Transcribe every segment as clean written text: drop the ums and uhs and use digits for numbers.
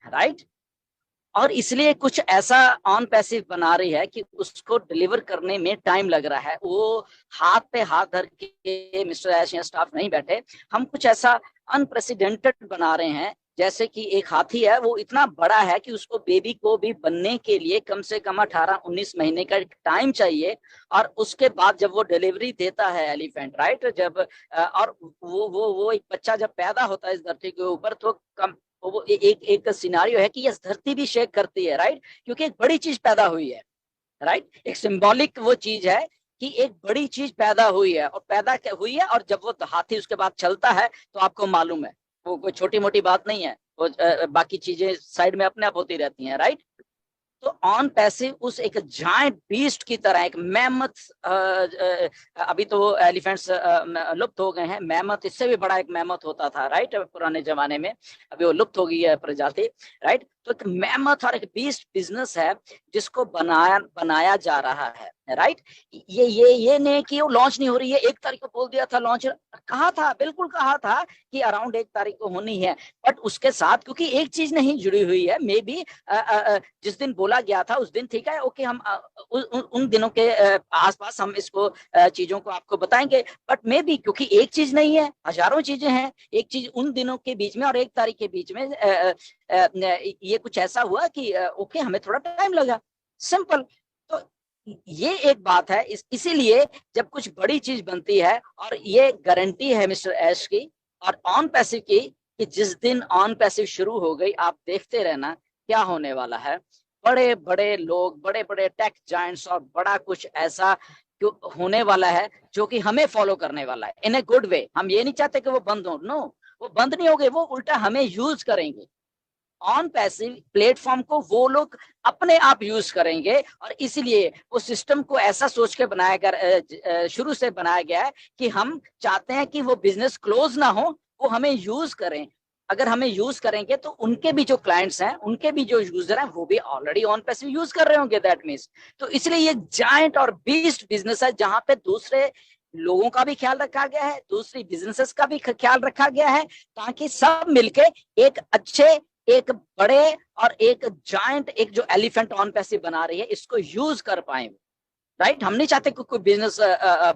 Right. और इसलिए कुछ ऐसा ऑन पैसिव बना रही है कि उसको डिलीवर करने में टाइम लग रहा है। वो हाथ पे हाथ धर के मिस्टर ऐश या स्टाफ नहीं बैठे, हम कुछ ऐसा अनप्रेसिडेंटेड बना रहे हैं। जैसे कि एक हाथी है, वो इतना बड़ा है कि उसको बेबी को भी बनने के लिए कम से कम 18-19 महीने का टाइम चाहिए। और उसके बाद जब वो डिलीवरी देता है एलिफेंट, राइट, जब और वो एक बच्चा जब पैदा होता है इस धरती के ऊपर, तो कम वो एक एक सिनारियो है कि ये धरती भी शेक करती है, राइट, क्योंकि एक बड़ी चीज पैदा हुई है, राइट। एक सिंबॉलिक वो चीज है कि एक बड़ी चीज पैदा हुई है, और पैदा क्या हुई है, और जब वो हाथी उसके बाद चलता है तो आपको मालूम है वो कोई छोटी मोटी बात नहीं है। वो बाकी चीजें साइड में अपने आप होती रहती हैं, राइट। तो ऑन पैसिव उस एक जायंट बीस्ट की तरह, एक मैमथ, अभी तो एलिफेंट्स लुप्त हो गए हैं, मैमथ इससे भी बड़ा एक मैमथ होता था, राइट, पुराने जमाने में। अभी वो लुप्त हो गई है प्रजाति, राइट। तो एक मैमथ और एक बीस्ट बिजनेस है जिसको बनाया जा रहा है, राइट। ये नहीं कि वो लॉन्च नहीं हो रही है। 1 तारीख को बोल दिया था लॉन्च, कहा था, बिल्कुल कहा था कि अराउंड 1 तारीख को होनी है। बट उसके साथ क्योंकि एक चीज नहीं जुड़ी हुई है, मे बी जिस दिन बोला गया था उस दिन ठीक है, ओके, हम उन दिनों के आसपास हम इसको चीजों को आपको बताएंगे। बट मे बी क्योंकि एक चीज नहीं है, हजारों चीजें हैं। एक चीज उन दिनों के बीच में और 1 तारीख के बीच में ये कुछ ऐसा हुआ कि ओके, हमें थोड़ा टाइम लगा, सिंपल। तो ये एक बात है। इसीलिए जब कुछ बड़ी चीज बनती है, और ये गारंटी है मिस्टर ऐश की और ऑन पैसिव की, कि जिस दिन ऑन पैसिव शुरू हो गई, आप देखते रहना क्या होने वाला है। बड़े बड़े लोग, बड़े बड़े टेक जायंट्स और बड़ा कुछ ऐसा होने वाला है जो कि हमें फॉलो करने वाला है इन ए गुड वे। हम ये नहीं चाहते कि वो बंद हो, नो, वो बंद नहीं होंगे, वो उल्टा हमें यूज करेंगे। ऑन पैसिव प्लेटफॉर्म को वो लोग अपने आप यूज करेंगे। और इसलिए वो सिस्टम को ऐसा सोच के बनाया गया, शुरू से बनाया गया है कि हम चाहते हैं कि वो बिजनेस क्लोज ना हो, वो हमें यूज करें। अगर हमें यूज करेंगे तो उनके भी जो क्लाइंट्स हैं, उनके भी जो यूजर हैं, वो भी ऑलरेडी ऑन पैसिव यूज कर रहे होंगे, दैट मीन्स। तो इसलिए ये जायंट और बीस्ट बिजनेस है जहां पे दूसरे लोगों का भी ख्याल रखा गया है, दूसरी बिजनेसेस का भी ख्याल रखा गया है, ताकि सब मिलके एक अच्छे, एक बड़े और एक जायंट, एक जो एलिफेंट ऑन पैसिव बना रही है, इसको यूज कर पाए, राइट। हम नहीं चाहते कि कोई बिजनेस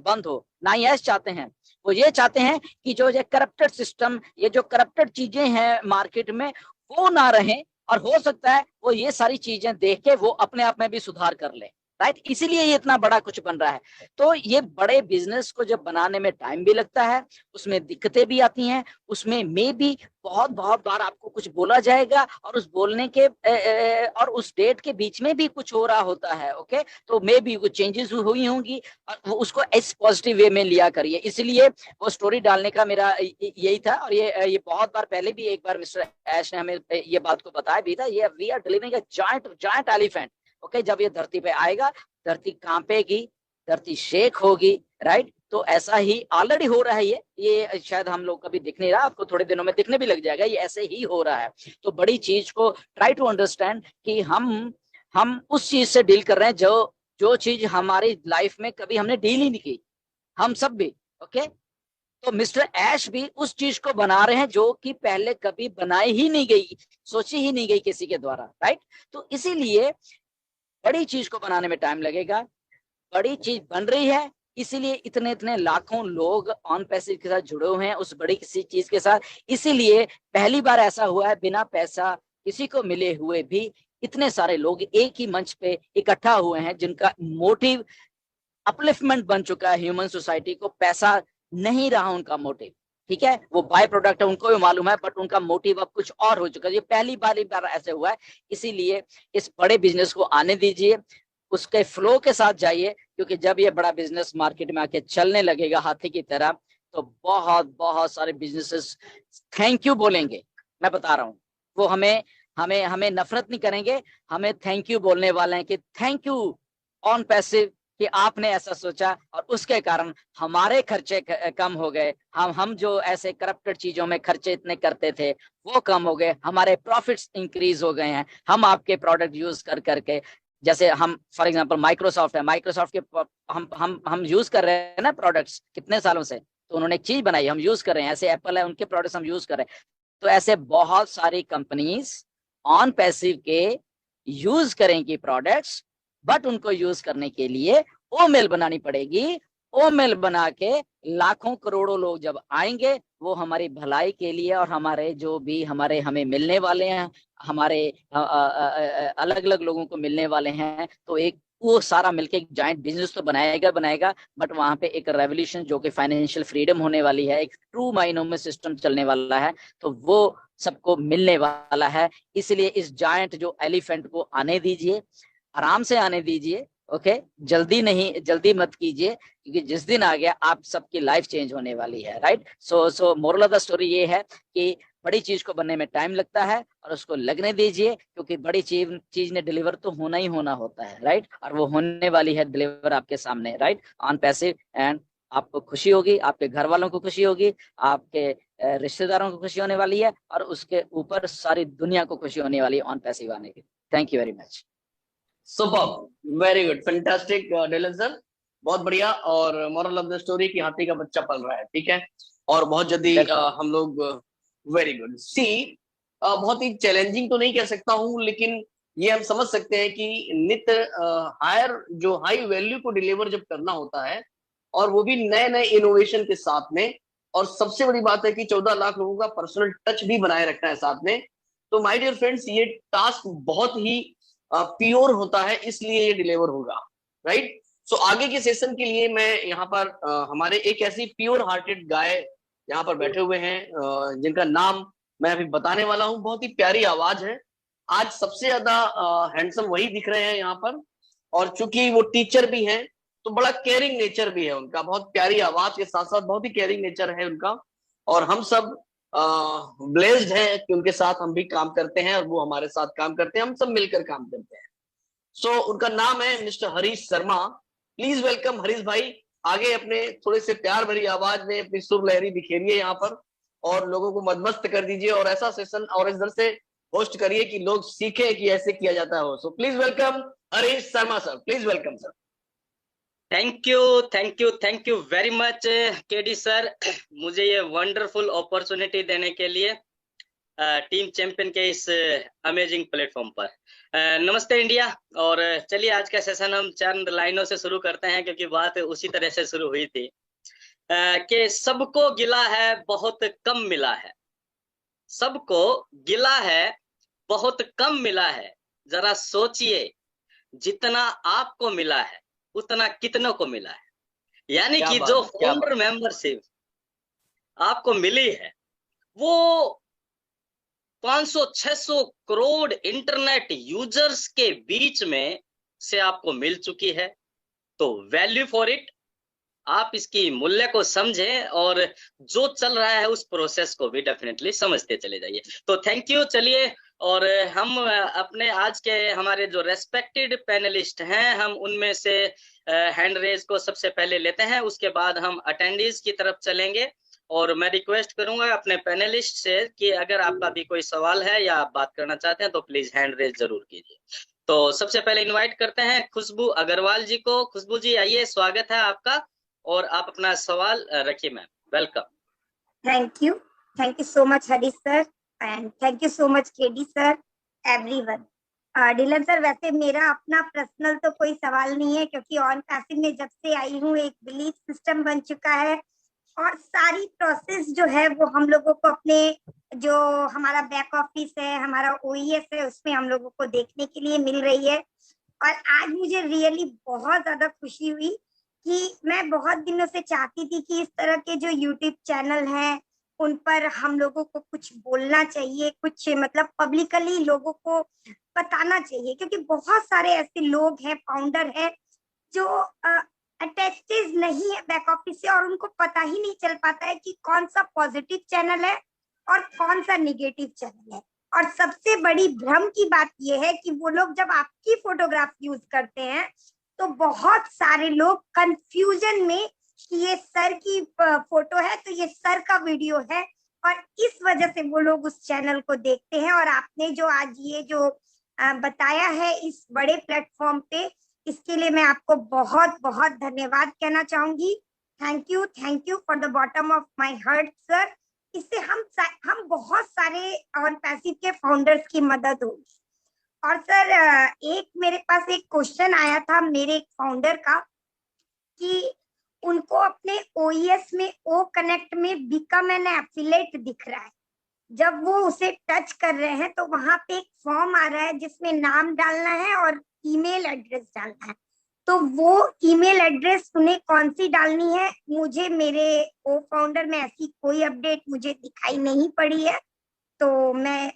बंद हो, ना ही ऐसे चाहते हैं। वो ये चाहते हैं कि जो ये करप्टेड सिस्टम, ये जो करप्टेड चीजें हैं मार्केट में, वो ना रहे। और हो सकता है वो ये सारी चीजें देख के वो अपने आप में भी सुधार कर ले, राइट। इसीलिए ये इतना बड़ा कुछ बन रहा है। तो ये बड़े बिजनेस को जब बनाने में टाइम भी लगता है, उसमें दिक्कतें भी आती हैं, उसमें मे भी बहुत बहुत बार आपको कुछ बोला जाएगा, और उस बोलने के और उस डेट के बीच में भी कुछ हो रहा होता है, ओके। तो मे भी कुछ चेंजेस हुई होंगी, और वो उसको इस पॉजिटिव वे में लिया करिए। इसलिए वो स्टोरी डालने का मेरा यही था। और ये बहुत बार पहले भी एक बार मिस्टर ऐश ने हमें ये बात को बताया भी था। ये we are delivering a giant giant elephant, okay. जब ये धरती पे आएगा, धरती कांपेगी, धरती शेक होगी, राइट। तो ऐसा ही ऑलरेडी हो रहा है। ये शायद हम लोग कभी दिख नहीं रहा, आपको थोड़े दिनों में दिखने भी लग जाएगा, ये ऐसे ही हो रहा है। तो बड़ी चीज को ट्राई टू अंडरस्टैंड कि हम उस चीज से डील कर रहे हैं जो जो चीज हमारी लाइफ में कभी हमने डील ही नहीं की, हम सब भी, ओके। तो मिस्टर ऐश भी उस चीज को बना रहे हैं जो कि पहले कभी बनाई ही नहीं गई, सोची ही नहीं गई किसी के द्वारा, राइट। तो इसीलिए बड़ी चीज को बनाने में टाइम लगेगा, बड़ी चीज बन रही है, इसीलिए इतने इतने लाखों लोग ऑन पैसिव के साथ जुड़े हुए हैं उस बड़ी किसी चीज के साथ। इसीलिए पहली बार ऐसा हुआ है, बिना पैसा किसी को मिले हुए भी इतने सारे लोग एक ही मंच पे इकट्ठा हुए हैं, जिनका मोटिव अपलिफ्टमेंट बन चुका है ह्यूमन सोसाइटी को। पैसा नहीं रहा उनका मोटिव, ठीक है, वो बाय प्रोडक्ट है, उनको भी मालूम है, बट उनका मोटिव अब कुछ और हो चुका है। ये पहली बार ऐसे हुआ है। इसीलिए इस बड़े बिजनेस को आने दीजिए, उसके फ्लो के साथ जाइए, क्योंकि जब ये बड़ा बिजनेस मार्केट में आके चलने लगेगा हाथी की तरह, तो बहुत बहुत सारे बिजनेसेस थैंक यू बोलेंगे। मैं बता रहा हूँ, वो हमें हमें हमें नफरत नहीं करेंगे, हमें थैंक यू बोलने वाले हैं कि थैंक यू ऑन पैसिव कि आपने ऐसा सोचा, और उसके कारण हमारे खर्चे कम हो गए। हम जो ऐसे करप्टेड चीजों में खर्चे इतने करते थे वो कम हो गए, हमारे प्रॉफिट्स इंक्रीज हो गए हैं, हम आपके प्रोडक्ट यूज कर करके। जैसे हम फॉर एग्जांपल माइक्रोसॉफ्ट है, माइक्रोसॉफ्ट के हम यूज कर रहे हैं ना प्रोडक्ट्स कितने सालों से, तो उन्होंने एक चीज बनाई, हम यूज कर रहे हैं। ऐसे एप्पल है, उनके प्रोडक्ट्स हम यूज कर रहे हैं। तो ऐसे बहुत सारी कंपनीज ऑन पैसिव के यूज करेंगी प्रोडक्ट्स, बट उनको यूज करने के लिए ओ मेल बनानी पड़ेगी। ओ मेल बना के लाखों करोड़ों लोग जब आएंगे, वो हमारी भलाई के लिए और हमारे जो भी हमारे हमें मिलने वाले हैं, हमारे अलग अलग लोगों को मिलने वाले हैं, तो एक वो सारा मिलके एक जॉइंट बिजनेस तो बनाएगा, बट वहां पे एक रेवोल्यूशन जो कि फाइनेंशियल फ्रीडम होने वाली है, एक ट्रू मायनों में सिस्टम चलने वाला है, तो वो सबको मिलने वाला है। इसलिए इस जॉइंट जो एलिफेंट को आने दीजिए, आराम से आने दीजिए, ओके, जल्दी नहीं, जल्दी मत कीजिए, क्योंकि जिस दिन आ गया आप सबकी लाइफ चेंज होने वाली है, right. So moral of the story ये है कि बड़ी चीज को बनने में टाइम लगता है और उसको लगने दीजिए, क्योंकि बड़ी चीज ने डिलीवर तो होना ही होना होता है, राइट, और वो होने वाली है डिलीवर आपके सामने, राइट, ऑन पैसिव। एंड आपको खुशी होगी, आपके घर वालों को खुशी होगी, आपके रिश्तेदारों को खुशी होने वाली है, और उसके ऊपर सारी दुनिया को खुशी होने वाली है ऑन पैसिव आने की। Thank you very much. Super, very good, fantastic Dillon sir, बहुत बढ़िया। और मॉरल ऑफ द स्टोरी की हाथी का बच्चा पल रहा है, ठीक है, और बहुत जल्दी हम लोग, वेरी गुड। सी बहुत ही चैलेंजिंग तो नहीं कह सकता हूं, लेकिन ये हम समझ सकते हैं कि नित्य हायर जो हाई वैल्यू को डिलीवर जब करना होता है, और वो भी नए नए इनोवेशन के साथ में, और सबसे बड़ी बात है कि 14 लाख लोगों का पर्सनल टच भी बनाए रखना है साथ में, तो माय डियर फ्रेंड्स ये टास्क बहुत ही प्योर होता है, इसलिए ये डिलीवर होगा, राइट। सो आगे के सेशन के लिए मैं यहाँ पर हमारे एक ऐसी प्योर हार्टेड गाय यहाँ पर बैठे हुए हैं, जिनका नाम मैं अभी बताने वाला हूँ। बहुत ही प्यारी आवाज है, आज सबसे ज्यादा हैंडसम वही दिख रहे हैं यहाँ पर, और चूंकि वो टीचर भी हैं तो बड़ा केयरिंग नेचर भी है उनका, बहुत प्यारी आवाज के साथ साथ बहुत ही केयरिंग नेचर है उनका, और हम सब ब्लेस्ड है कि उनके साथ हम भी काम करते हैं और वो हमारे साथ काम करते हैं, हम सब मिलकर काम करते हैं। सो उनका नाम है mister Harish Sharma. Please welcome Harish भाई, आगे अपने थोड़े से प्यार भरी आवाज में अपनी सुर लहरी बिखेरिए यहाँ पर, और लोगों को मदमस्त कर दीजिए, और ऐसा सेशन और इस तरह से होस्ट करिए कि लोग सीखें कि ऐसे किया जाता है। So please welcome Harish Sharma sir, please welcome sir. Thank you, thank you, thank you very much KD sir, मुझे ये वंडरफुल अपॉर्चुनिटी देने के लिए टीम चैंपियन के इस अमेजिंग प्लेटफॉर्म पर। नमस्ते इंडिया। और चलिए आज का सेशन हम चंद लाइनों से शुरू करते हैं, क्योंकि बात उसी तरह से शुरू हुई थी कि सबको गिला है बहुत कम मिला है, सबको गिला है बहुत कम मिला है, जरा सोचिए जितना आपको मिला है उतना कितनों को मिला है। यानी कि जो फाउंडर मेंबरशिप आपको मिली है वो 500-600 करोड़ इंटरनेट यूजर्स के बीच में से आपको मिल चुकी है, तो वैल्यू फॉर इट, आप इसकी मूल्य को समझें और जो चल रहा है उस प्रोसेस को भी डेफिनेटली समझते चले जाइए। तो थैंक यू। चलिए, और हम अपने आज के हमारे जो रेस्पेक्टेड पैनलिस्ट हैं, हम उनमें से हैंड रेज को सबसे पहले लेते हैं, उसके बाद हम अटेंडीज की तरफ चलेंगे, और मैं रिक्वेस्ट करूंगा अपने पैनलिस्ट से कि अगर आपका भी कोई सवाल है या आप बात करना चाहते हैं तो प्लीज हैंड रेज जरूर कीजिए। तो सबसे पहले इनवाइट करते हैं खुशबू अग्रवाल जी को। खुशबू जी आइए, स्वागत है आपका, और आप अपना सवाल रखिए ma'am, welcome. Thank you so much Harish sir, and thank you so much KD sir, everyone. Dillon sir, वैसे मेरा अपना पर्सनल तो कोई सवाल नहीं है, क्योंकि ऑन पैसिव में जब से आई हूँ एक बिलीफ सिस्टम बन चुका है, और सारी प्रोसेस जो है वो हम लोगों को अपने जो हमारा बैक ऑफिस है, हमारा ओईएस है, उसमें हम लोगों को देखने के लिए मिल रही है। और आज मुझे रियली बहुत ज्यादा खुशी हुई कि मैं बहुत दिनों से चाहती थी कि इस तरह के जो यूट्यूब चैनल हैं उन पर हम लोगों को कुछ बोलना चाहिए, कुछ मतलब पब्लिकली लोगों को बताना चाहिए, क्योंकि बहुत सारे ऐसे लोग हैं, फाउंडर हैं, जो अटैचड नहीं है बैक ऑफिस से, और उनको पता ही नहीं चल पाता है कि कौन सा पॉजिटिव चैनल है और कौन सा निगेटिव चैनल है। और सबसे बड़ी भ्रम की बात यह है कि वो लोग जब आपकी फोटोग्राफ यूज करते हैं तो बहुत सारे लोग कंफ्यूजन में कि ये सर की फोटो है तो ये सर का वीडियो है, और इस वजह से वो लोग उस चैनल को देखते हैं। और आपने जो आज ये जो बताया है इस बड़े प्लेटफॉर्म पे, इसके लिए मैं आपको बहुत बहुत धन्यवाद कहना चाहूंगी। Thank you for the bottom of my heart sir, इससे हम बहुत सारे ऑन पैसिव के फाउंडर्स की मदद होगी। और सर एक मेरे पास एक क्वेश्चन आया था मेरे एक फाउंडर का कि उनको अपने OES में ओ कनेक्ट में बिकम एन एफिलेट दिख रहा है। जब वो उसे टच कर रहे हैं तो वहां पे एक फॉर्म आ रहा है जिसमें नाम डालना है और ईमेल एड्रेस डालना है। तो वो ईमेल एड्रेस उन्हें कौन सी डालनी है? मुझे मेरे ओ फाउंडर में ऐसी कोई अपडेट मुझे दिखाई नहीं पड़ी है, तो मैं